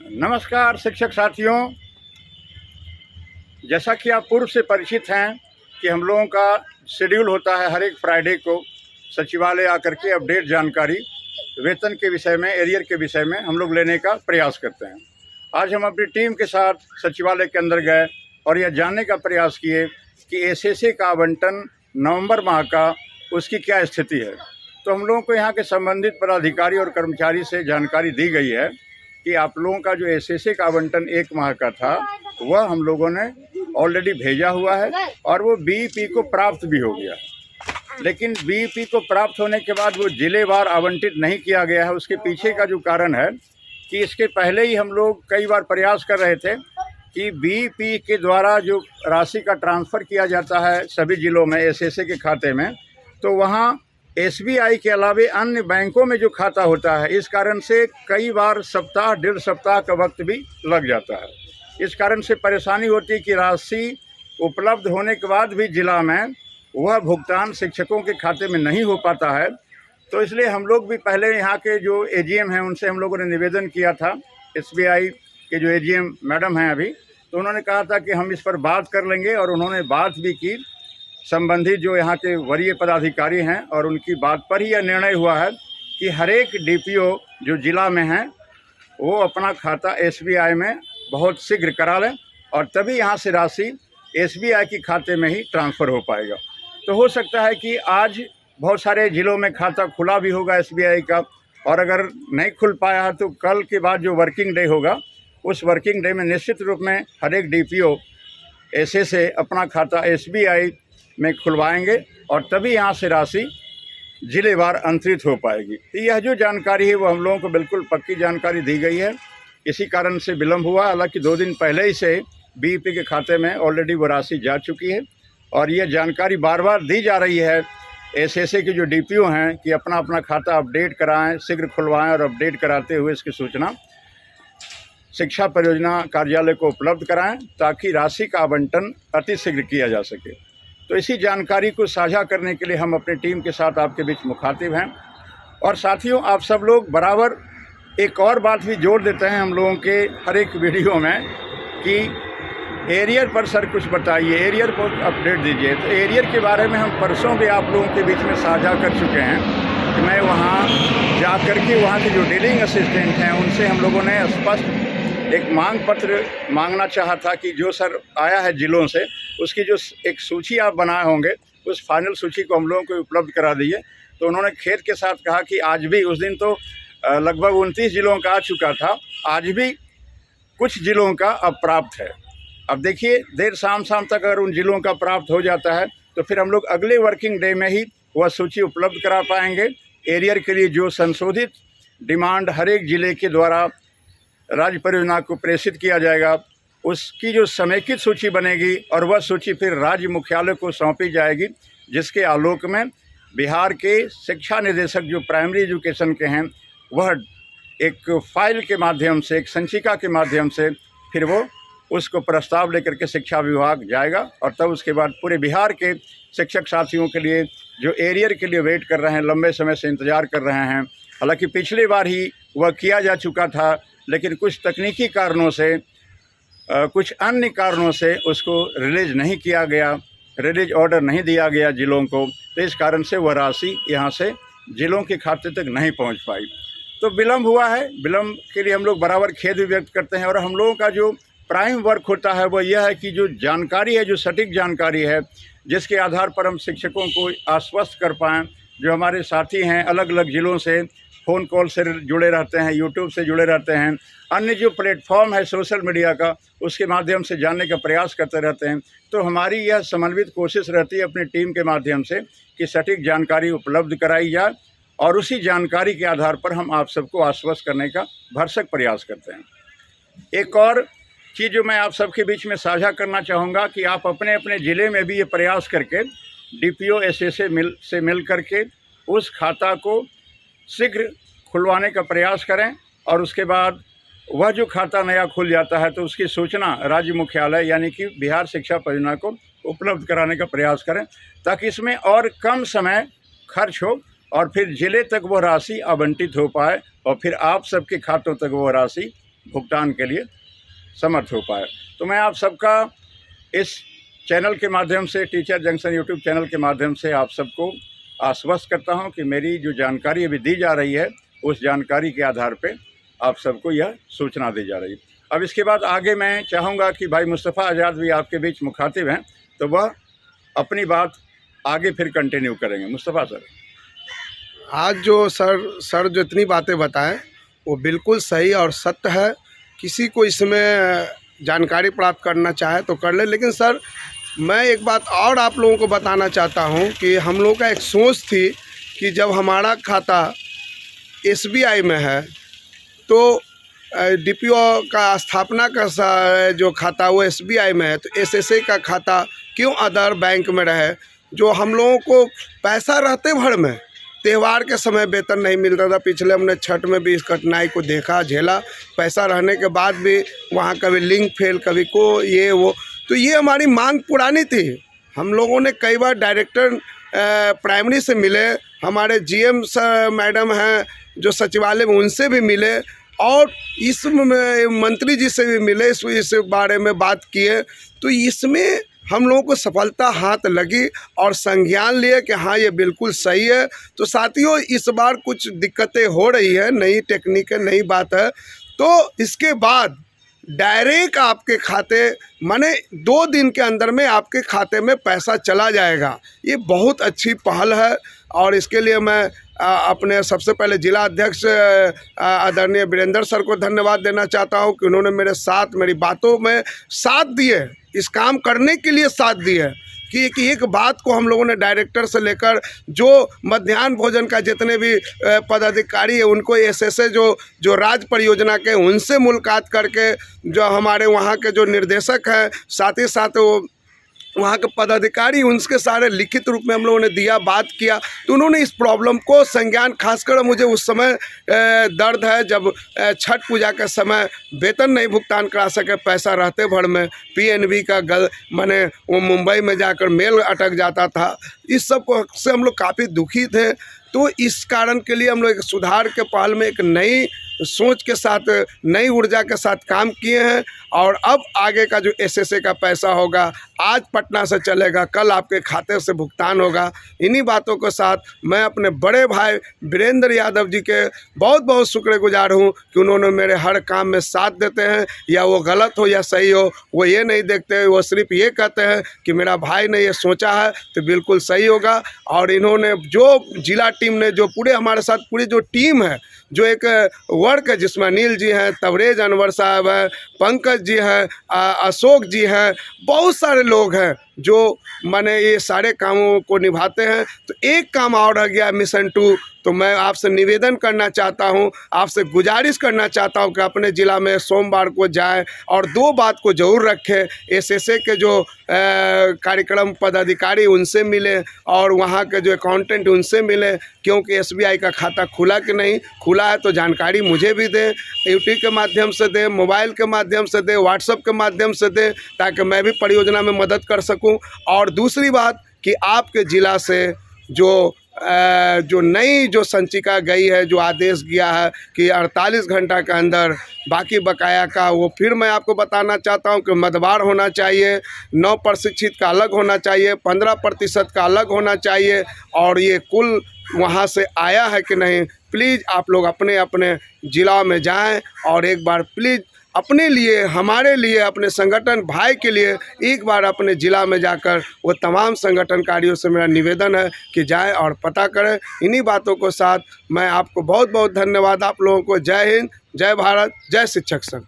नमस्कार शिक्षक साथियों, जैसा कि आप पूर्व से परिचित हैं कि हम लोगों का शेड्यूल होता है हर एक फ्राइडे को सचिवालय आकर के अपडेट जानकारी वेतन के विषय में, एरियर के विषय में हम लोग लेने का प्रयास करते हैं। आज हम अपनी टीम के साथ सचिवालय के अंदर गए और यह जानने का प्रयास किए कि एसएसए का आवंटन नवंबर माह का उसकी क्या स्थिति है। तो हम लोगों को यहाँ के संबंधित पदाधिकारी और कर्मचारी से जानकारी दी गई है कि आप लोगों का जो एसएसए का आवंटन 1 माह का था वह हम लोगों ने ऑलरेडी भेजा हुआ है और वो बीईपी को प्राप्त भी हो गया। लेकिन बीईपी को प्राप्त होने के बाद वो जिलेवार आवंटित नहीं किया गया है। उसके पीछे का जो कारण है कि इसके पहले ही हम लोग कई बार प्रयास कर रहे थे कि बीईपी के द्वारा जो राशि का ट्रांसफ़र किया जाता है सभी ज़िलों में एसएसए के खाते में, तो वहाँ एसबीआई के अलावे अन्य बैंकों में जो खाता होता है, इस कारण से कई बार सप्ताह डेढ़ सप्ताह का वक्त भी लग जाता है। इस कारण से परेशानी होती है कि राशि उपलब्ध होने के बाद भी ज़िला में वह भुगतान शिक्षकों के खाते में नहीं हो पाता है। तो इसलिए हम लोग भी पहले यहाँ के जो एजीएम हैं उनसे हम लोगों ने निवेदन किया था। एसबीआई के जो एजीएम मैडम हैं अभी, तो उन्होंने कहा था कि हम इस पर बात कर लेंगे और उन्होंने बात भी की संबंधित जो यहाँ के वरीय पदाधिकारी हैं, और उनकी बात पर ही यह निर्णय हुआ है कि हर एक डीपीओ जो ज़िला में हैं वो अपना खाता एसबीआई में बहुत शीघ्र करा लें और तभी यहाँ से राशि एसबीआई के खाते में ही ट्रांसफ़र हो पाएगा। तो हो सकता है कि आज बहुत सारे ज़िलों में खाता खुला भी होगा एसबीआई का, और अगर नहीं खुल पाया है तो कल के बाद जो वर्किंग डे होगा उस वर्किंग डे में निश्चित रूप में हर एक डीपीओ एसएसए अपना खाता एसबीआई में खुलवाएंगे और तभी यहाँ से राशि जिलेवार अंतरित हो पाएगी। तो यह जो जानकारी है वो हम लोगों को बिल्कुल पक्की जानकारी दी गई है। इसी कारण से विलम्ब हुआ, हालांकि 2 दिन पहले ही से बीईपी के खाते में ऑलरेडी वो राशि जा चुकी है और यह जानकारी बार बार दी जा रही है एसएसए के जो डीपीओ हैं कि अपना अपना खाता अपडेट कराएं, शीघ्र खुलवाएं और अपडेट कराते हुए इसकी सूचना शिक्षा परियोजना कार्यालय को उपलब्ध कराएं ताकि राशि का आवंटन अतिशीघ्र किया जा सके। तो इसी जानकारी को साझा करने के लिए हम अपनी टीम के साथ आपके बीच मुखातिब हैं। और साथियों, आप सब लोग बराबर एक और बात भी जोड़ देते हैं हम लोगों के हर एक वीडियो में कि एरियर पर सर कुछ बताइए, एरियर को अपडेट दीजिए। तो एरियर के बारे में हम परसों भी आप लोगों के बीच में साझा कर चुके हैं कि मैं वहाँ जा कर के वहाँ के जो डीलिंग असिस्टेंट हैं उनसे हम लोगों ने स्पष्ट एक मांग पत्र मांगना चाहा था कि जो सर आया है ज़िलों से उसकी जो एक सूची आप बनाए होंगे उस फाइनल सूची को हम लोगों को उपलब्ध करा दीजिए। तो उन्होंने खेद के साथ कहा कि आज भी, उस दिन तो लगभग 29 ज़िलों का आ चुका था, आज भी कुछ ज़िलों का अब प्राप्त है। अब देखिए, देर शाम तक अगर उन ज़िलों का प्राप्त हो जाता है तो फिर हम लोग अगले वर्किंग डे में ही वह सूची उपलब्ध करा पाएंगे। एरियर के लिए जो संशोधित डिमांड हर एक ज़िले के द्वारा राज्य परियोजना को प्रेषित किया जाएगा, उसकी जो समेकित सूची बनेगी और वह सूची फिर राज्य मुख्यालय को सौंपी जाएगी, जिसके आलोक में बिहार के शिक्षा निदेशक जो प्राइमरी एजुकेशन के हैं वह एक फाइल के माध्यम से, एक संचिका के माध्यम से फिर वो उसको प्रस्ताव लेकर के शिक्षा विभाग जाएगा और तब उसके बाद पूरे बिहार के शिक्षक साथियों के लिए जो एरियर के लिए वेट कर रहे हैं, लंबे समय से इंतज़ार कर रहे हैं, हालांकि पिछली बार ही वह किया जा चुका था, लेकिन कुछ तकनीकी कारणों से, कुछ अन्य कारणों से उसको रिलीज़ नहीं किया गया, रिलीज ऑर्डर नहीं दिया गया ज़िलों को। तो इस कारण से वह राशि यहाँ से ज़िलों के खाते तक नहीं पहुँच पाई। तो विलम्ब हुआ है। विलम्ब के लिए हम लोग बराबर खेद भी व्यक्त करते हैं। और हम लोगों का जो प्राइम वर्क होता है वो यह है कि जो जानकारी है, जो सटीक जानकारी है, जिसके आधार पर हम शिक्षकों को आश्वस्त कर पाएँ। जो हमारे साथी हैं अलग अलग ज़िलों से फ़ोन कॉल से जुड़े रहते हैं, यूट्यूब से जुड़े रहते हैं, अन्य जो प्लेटफॉर्म है सोशल मीडिया का, उसके माध्यम से जानने का प्रयास करते रहते हैं। तो हमारी यह समन्वित कोशिश रहती है अपनी टीम के माध्यम से कि सटीक जानकारी उपलब्ध कराई जाए और उसी जानकारी के आधार पर हम आप सबको आश्वस्त करने का भरसक प्रयास करते हैं। एक और चीज़ जो मैं आप सबके बीच में साझा करना चाहूँगा कि आप अपने अपने ज़िले में भी ये प्रयास करके डीपीओ एसएसए से मिल करके उस खाता को शीघ्र खुलवाने का प्रयास करें और उसके बाद वह जो खाता नया खुल जाता है तो उसकी सूचना राज्य मुख्यालय यानी कि बिहार शिक्षा परियोजना को उपलब्ध कराने का प्रयास करें, ताकि इसमें और कम समय खर्च हो और फिर ज़िले तक वो राशि आवंटित हो पाए और फिर आप सबके खातों तक वो राशि भुगतान के लिए समर्थ हो पाए। तो मैं आप सबका इस चैनल के माध्यम से, टीचर जंक्शन यूट्यूब चैनल के माध्यम से आप सबको आश्वस्त करता हूं कि मेरी जो जानकारी अभी दी जा रही है उस जानकारी के आधार पे आप सबको यह सूचना दी जा रही है। अब इसके बाद आगे मैं चाहूँगा कि भाई मुस्तफ़ा आज़ाद भी आपके बीच मुखातिब हैं, तो वह अपनी बात आगे फिर कंटिन्यू करेंगे। मुस्तफ़ा सर। आज जो सर जो इतनी बातें बताएं वो बिल्कुल सही और सत्य है। किसी को इसमें जानकारी प्राप्त करना चाहे तो कर ले, लेकिन सर मैं एक बात और आप लोगों को बताना चाहता हूं कि हम लोगों का एक सोच थी कि जब हमारा खाता SBI में है तो DPO का स्थापना का जो खाता वो SBI में है, तो SSA का खाता क्यों अदर बैंक में रहे। जो हम लोगों को पैसा रहते भर में त्यौहार के समय वेतन नहीं मिलता था। पिछले हमने छठ में भी इस कठिनाई को देखा, झेला। पैसा रहने के बाद भी वहाँ कभी लिंक फेल, कभी को ये वो। तो ये हमारी मांग पुरानी थी। हम लोगों ने कई बार डायरेक्टर प्राइमरी से मिले, हमारे GM मैडम हैं जो सचिवालय में, उनसे भी मिले और इस मंत्री जी से भी मिले, इस बारे में बात किए। तो इसमें हम लोगों को सफलता हाथ लगी और संज्ञान लिए कि हाँ ये बिल्कुल सही है। तो साथियों इस बार कुछ दिक्कतें हो रही है, नई टेक्निक है, नई बात है। तो इसके बाद डायरेक्ट आपके खाते, माने 2 दिन के अंदर में आपके खाते में पैसा चला जाएगा। ये बहुत अच्छी पहल है और इसके लिए मैं अपने सबसे पहले जिला अध्यक्ष आदरणीय वीरेंद्र सर को धन्यवाद देना चाहता हूं कि उन्होंने मेरे साथ, मेरी बातों में साथ दिए, इस काम करने के लिए साथ दिए कि एक बात को हम लोगों ने डायरेक्टर से लेकर जो मध्याह्न भोजन का जितने भी पदाधिकारी है उनको SSA जो राज्य परियोजना के, उनसे मुलाकात करके, जो हमारे वहाँ के जो निर्देशक हैं, साथ ही साथ वो वहाँ के पदाधिकारी, उनके सारे लिखित रूप में हम लोगों ने दिया, बात किया। तो उन्होंने इस प्रॉब्लम को संज्ञान, खासकर मुझे उस समय दर्द है जब छठ पूजा के समय वेतन नहीं भुगतान करा सके पैसा रहते भर में, PNB का माने वो मुंबई में जाकर मेल अटक जाता था। इस सब को से हम लोग काफ़ी दुखी थे। तो इस कारण के लिए हम लोग एक सुधार के पहल में एक नई सोच के साथ, नई ऊर्जा के साथ काम किए हैं और अब आगे का जो SSA का पैसा होगा आज पटना से चलेगा, कल आपके खाते से भुगतान होगा। इन्हीं बातों के साथ मैं अपने बड़े भाई वीरेंद्र यादव जी के बहुत बहुत शुक्रगुजार हूं कि उन्होंने मेरे हर काम में साथ देते हैं, या वो गलत हो या सही हो वो ये नहीं देखते, वो सिर्फ ये कहते हैं कि मेरा भाई ने ये सोचा है तो बिल्कुल सही होगा। और इन्होंने जो जिला टीम ने, जो पूरे हमारे साथ पूरी जो टीम है, जो एक वर्क है जिसमें अनिल जी हैं, तबरेज अनवर साहब हैं, पंकज जी हैं, अशोक जी हैं, बहुत सारे लोग हैं जो माने ये सारे कामों को निभाते हैं। तो एक काम और रह गया, मिशन 2। तो मैं आपसे निवेदन करना चाहता हूं, आपसे गुजारिश करना चाहता हूं कि अपने ज़िला में सोमवार को जाएं और 2 बात को ज़रूर रखें। SSA के जो कार्यक्रम पदाधिकारी उनसे मिलें और वहां के जो अकाउंटेंट उनसे मिलें, क्योंकि SBI का खाता खुला कि नहीं खुला है तो जानकारी मुझे भी दें, यूट्यूब के माध्यम से दें, मोबाइल के माध्यम से दें, व्हाट्सएप के माध्यम से दें, ताकि मैं भी परियोजना में मदद कर सकूं। और दूसरी बात कि आपके ज़िला से जो नई जो संचिका गई है, जो आदेश गया है कि 48 घंटा के अंदर बाकी बकाया का, वो फिर मैं आपको बताना चाहता हूं कि मदवार होना चाहिए, 9 प्रशिक्षित का अलग होना चाहिए, 15% का अलग होना चाहिए, और ये कुल वहां से आया है कि नहीं। प्लीज़ आप लोग अपने अपने ज़िला में जाएं और एक बार प्लीज़ अपने लिए, हमारे लिए, अपने संगठन भाई के लिए एक बार अपने ज़िला में जाकर वो तमाम संगठनकारियों से मेरा निवेदन है कि जाएं और पता करें। इन्हीं बातों के साथ मैं आपको बहुत बहुत धन्यवाद आप लोगों को। जय हिंद, जय भारत, जय शिक्षक संघ।